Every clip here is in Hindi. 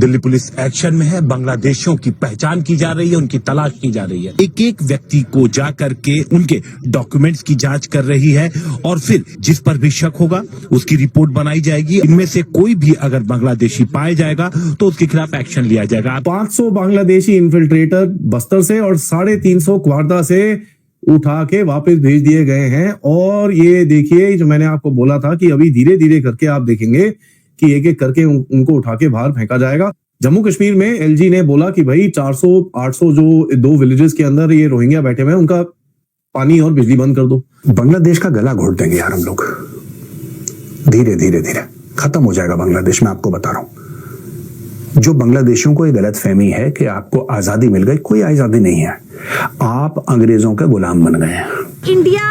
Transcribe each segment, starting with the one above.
दिल्ली पुलिस एक्शन में है। बांग्लादेशियों की पहचान की जा रही है, उनकी तलाश की जा रही है। एक एक व्यक्ति को जा करके उनके डॉक्यूमेंट्स की जांच कर रही है और फिर जिस पर भी शक होगा उसकी रिपोर्ट बनाई जाएगी। इनमें से कोई भी अगर बांग्लादेशी पाया जाएगा तो उसके खिलाफ एक्शन लिया जाएगा। 500 बांग्लादेशी इन्फिल्ट्रेटर बस्तर से और 350 क्वार्टा से उठा के वापस भेज दिए गए हैं। और ये देखिए, जो मैंने आपको बोला था कि अभी धीरे धीरे करके आप देखेंगे कि एक एक करके उनको उठा के बाहर फेंका जाएगा। जम्मू कश्मीर में एलजी ने बोला कि भाई 400-800 जो 2 विलेजेस के अंदर ये रोहिंग्या बैठे हुए हैं, उनका पानी और बिजली बंद कर दो। बांग्लादेश का गला घोट देंगे यार हम लोग। धीरे धीरे धीरे खत्म हो जाएगा बांग्लादेश, मैं आपको बता रहा हूं। जो बांग्लादेशियों को ये गलत फहमी है कि आपको आजादी मिल गई, कोई आजादी नहीं है। आप अंग्रेजों के गुलाम बन गए हैं। इंडिया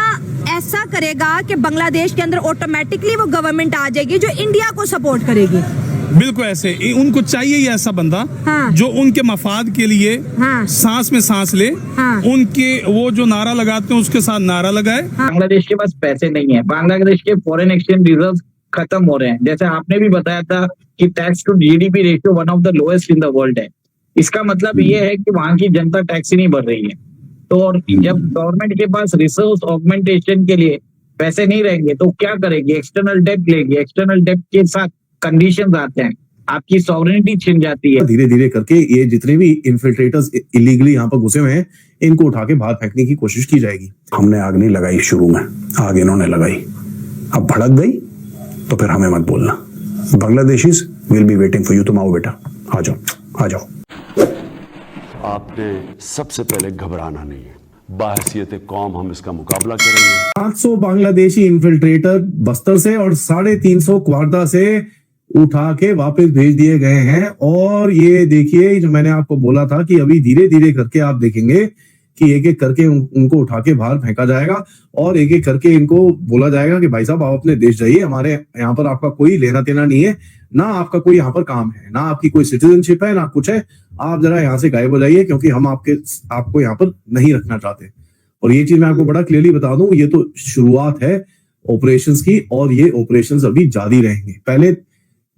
ऐसा करेगा कि बांग्लादेश के अंदर ऑटोमेटिकली वो गवर्नमेंट आ जाएगी जो इंडिया को सपोर्ट करेगी। बिल्कुल ऐसे उनको चाहिए ही ऐसा बंदा, हाँ। जो उनके मफाद के लिए हाँ। सांस में सांस ले, हाँ। उनके वो जो नारा लगाते हैं उसके साथ नारा लगाए। बांग्लादेश के पास पैसे नहीं है, बांग्लादेश के फॉरेन एक्सचेंज रिजर्व खत्म हो रहे हैं। जैसे आपने भी बताया था कि tax to GDP ratio one of the lowest in the world है। इसका मतलब ये है कि वहां की जनता टैक्स ही नहीं भर रही है। तो और जब गवर्नमेंट के पास रिसोर्स ऑगमेंटेशन के लिए पैसे नहीं रहेंगे तो क्या करेगी? एक्सटर्नल डेट लेगी। एक्सटर्नल डेट के साथ कंडीशंस आते हैं, आपकी सॉवरेनिटी छिन जाती है। धीरे धीरे करके ये जितने भी इन्फिल्ट्रेटर्स इलीगली यहाँ पर घुसे हुए हैं, इनको उठा के बाहर फेंकने की कोशिश की जाएगी। हमने आग नहीं लगाई शुरू में, आग इन्होंने लगाई। अब भड़क गई तो फिर हमें मत बोलना। Bangladeshis will be waiting for you. तुम आओ बेटा, आ जाओ आ जाओ। आपने सबसे पहले घबराना नहीं है। बाहसियत कौम हम इसका मुकाबला करेंगे। 500 बांग्लादेशी इन्फिल्ट्रेटर बस्तर से और 350 क्वार्टा से उठा के वापस भेज दिए गए हैं। और ये देखिए, जो मैंने आपको बोला था कि अभी धीरे धीरे करके आप देखेंगे कि एक एक करके उनको उठा के बाहर फेंका जाएगा और एक एक करके इनको बोला जाएगा कि भाई साहब आप अपने देश जाइए, हमारे यहाँ पर आपका कोई लेना देना नहीं है, ना आपका कोई यहाँ पर काम है, ना आपकी कोई सिटीजनशिप है, ना कुछ है। आप जरा यहाँ से गायब हो जाइए क्योंकि हम आपको यहाँ पर नहीं रखना चाहते। और ये चीज मैं आपको बड़ा क्लियरली बता दूं, ये तो शुरुआत है ऑपरेशंस की और ये ऑपरेशंस अभी जारी रहेंगे। पहले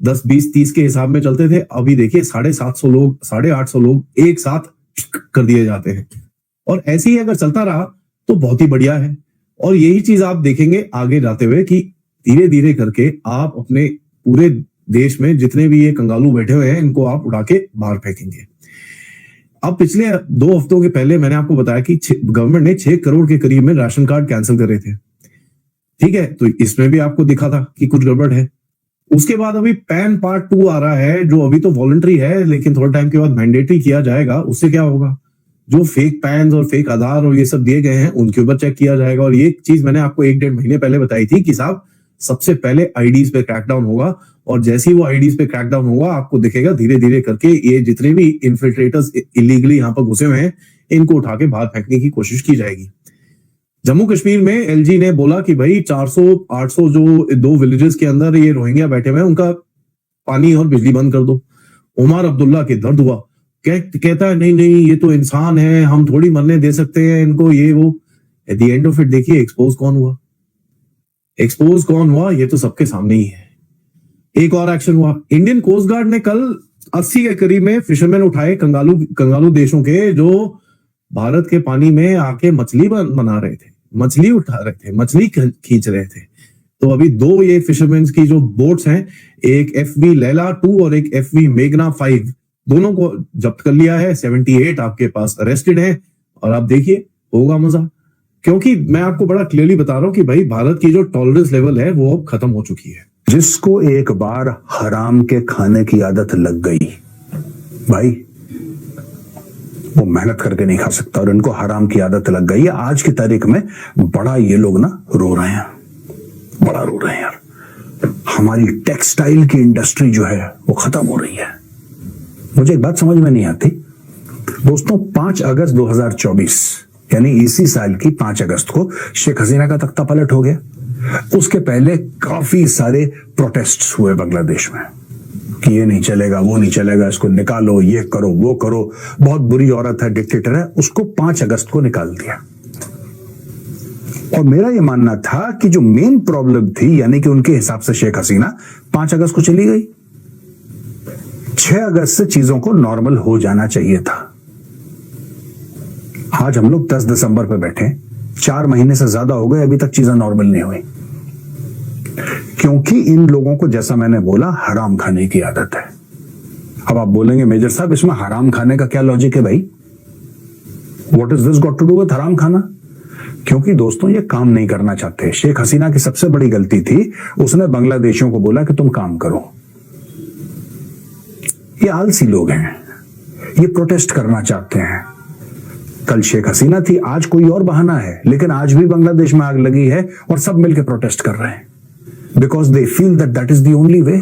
10, 20, 30 के हिसाब में चलते थे, अभी देखिए 750 लोग, 850 लोग एक साथ कर दिए जाते हैं। और ऐसे ही अगर चलता रहा तो बहुत ही बढ़िया है। और यही चीज आप देखेंगे आगे जाते हुए कि धीरे धीरे करके आप अपने पूरे देश में जितने भी ये कंगालू बैठे हुए हैं, इनको आप उठा के बाहर फेंकेंगे। अब पिछले 2 हफ्तों के पहले मैंने आपको बताया कि गवर्नमेंट ने 6 करोड़ के करीब में राशन कार्ड कैंसिल करे थे। ठीक है, तो इसमें भी आपको दिखा था कि कुछ गड़बड़ है। उसके बाद अभी पैन पार्ट 2 आ रहा है, जो अभी तो वॉलंटरी है लेकिन थोड़े टाइम के बाद मैंडेटरी किया जाएगा। उससे क्या होगा? जो फेक पैन और फेक आधार और ये सब दिए गए हैं उनके ऊपर चेक किया जाएगा। और ये चीज मैंने आपको 1-1.5 महीने पहले बताई थी कि साहब सबसे पहले आईडीज पे क्रैकडाउन होगा। और जैसे ही वो आईडीज पे क्रैकडाउन होगा, आपको दिखेगा धीरे धीरे करके ये जितने भी इन्फिल्ट्रेटर्स इलीगली यहाँ पर घुसे हुए हैं, इनको उठा के बाहर फेंकने की कोशिश की जाएगी। जम्मू कश्मीर में एलजी ने बोला कि भाई 400-800 जो 2 विलेजेस के अंदर ये रोहिंग्या बैठे हुए हैं, उनका पानी और बिजली बंद कर दो। उमर अब्दुल्ला के दर्द हुआ, कहता है नहीं नहीं ये तो इंसान है, हम थोड़ी मरने दे सकते हैं इनको, ये वो। At the end of it देखिए एक्सपोज कौन हुआ? एक्सपोज कौन हुआ? ये तो सबके सामने ही है। एक और एक्शन हुआ, इंडियन कोस्ट गार्ड ने कल 80 के करीब में फिशरमैन उठाए कंगालू देशों के, जो भारत के पानी में आके मछली बना रहे थे, मछली उठा रहे थे, मछली खींच रहे थे। तो अभी 2 ये फिशरमैन की जो बोट्स हैं, एक FV लैला 2 और एक FV मेघना 5, दोनों को जब्त कर लिया है। 78 आपके पास अरेस्टेड है। और आप देखिए होगा मजा, क्योंकि मैं आपको बड़ा क्लियरली बता रहा हूं कि भाई भारत की जो टॉलरेंस लेवल है वो अब खत्म हो चुकी है। जिसको एक बार हराम के खाने की आदत लग गई भाई, वो मेहनत करके नहीं खा सकता। और इनको हराम की आदत लग गई है। आज की तारीख में बड़ा ये लोग ना रो रहे हैं, बड़ा रो रहे हैं यार। हमारी टेक्सटाइल की इंडस्ट्री जो है वो खत्म हो रही है। मुझे एक बात समझ में नहीं आती दोस्तों, 5 अगस्त 2024 यानी इसी साल की 5 अगस्त को शेख हसीना का तख्ता पलट हो गया। उसके पहले काफी सारे प्रोटेस्ट्स हुए बांग्लादेश में कि ये नहीं चलेगा, वो नहीं चलेगा, इसको निकालो, ये करो, वो करो, बहुत बुरी औरत है, डिक्टेटर है। उसको 5 अगस्त को निकाल दिया। और मेरा ये मानना था कि जो मेन प्रॉब्लम थी, यानी कि उनके हिसाब से शेख हसीना 5 अगस्त को चली गई, 6 अगस्त से चीजों को नॉर्मल हो जाना चाहिए था। आज हम लोग 10 दिसंबर पे बैठे, 4 महीने से ज्यादा हो गए, अभी तक चीजें नॉर्मल नहीं हुई, क्योंकि इन लोगों को, जैसा मैंने बोला, हराम खाने की आदत है। अब आप बोलेंगे मेजर साहब इसमें हराम खाने का क्या लॉजिक है भाई? What is this got to do with हराम खाना? क्योंकि दोस्तों ये काम नहीं करना चाहते। शेख हसीना की सबसे बड़ी गलती थी, उसने बांग्लादेशियों को बोला कि तुम काम करो। ये आलसी लोग हैं, ये प्रोटेस्ट करना चाहते हैं। कल शेख हसीना थी, आज कोई और बहाना है, लेकिन आज भी बांग्लादेश में आग लगी है और सब मिलकर प्रोटेस्ट कर रहे हैं, because they feel that that is the only way.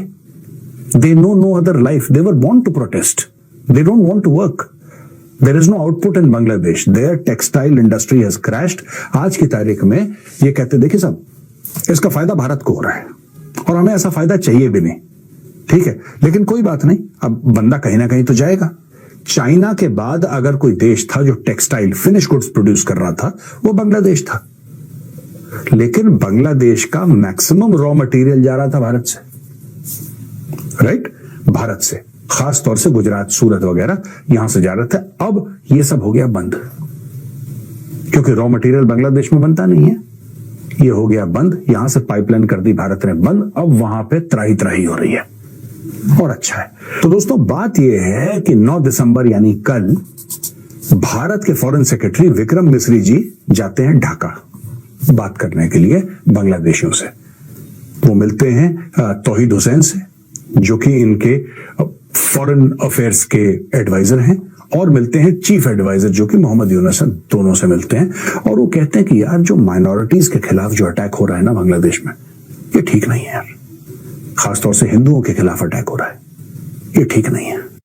They know no other life, they were born to protest, they don't want to work. There is no output in Bangladesh, their textile industry has crashed. आज की तारीख में ये कहते, देखिए साहब, इसका फायदा भारत को हो रहा है और हमें ऐसा फायदा चाहिए भी नहीं, ठीक है, लेकिन कोई बात नहीं, अब बंदा कहीं ना कहीं तो जाएगा। चाइना के बाद अगर कोई देश था जो टेक्सटाइल फिनिश गुड्स प्रोड्यूस कर रहा था, वो बांग्लादेश था। लेकिन बांग्लादेश का मैक्सिमम रॉ मटेरियल जा रहा था भारत से, राइट? भारत से, खास तौर से गुजरात, सूरत वगैरह यहां से जा रहे थे। अब ये सब हो गया बंद, क्योंकि रॉ मटेरियल बांग्लादेश में बनता नहीं है, ये हो गया बंद। यहां से पाइपलाइन कर दी भारत ने बंद, अब वहां पे त्राही त्राही हो रही है, और अच्छा है। तो दोस्तों बात यह है कि 9 दिसंबर यानी कल भारत के फॉरेन सेक्रेटरी विक्रम मिस्री जी जाते हैं ढाका बात करने के लिए बांग्लादेशियों से। वो मिलते हैं तौहीद हुसैन से, जो कि इनके फॉरेन अफेयर्स के एडवाइजर हैं, और मिलते हैं चीफ एडवाइजर जो कि मोहम्मद यूनुस, दोनों से मिलते हैं। और वो कहते हैं कि यार जो माइनॉरिटीज के खिलाफ जो अटैक हो रहा है ना बांग्लादेश में, ये ठीक नहीं है यार। खासतौर से हिंदुओं के खिलाफ अटैक हो रहा है, ये ठीक नहीं है।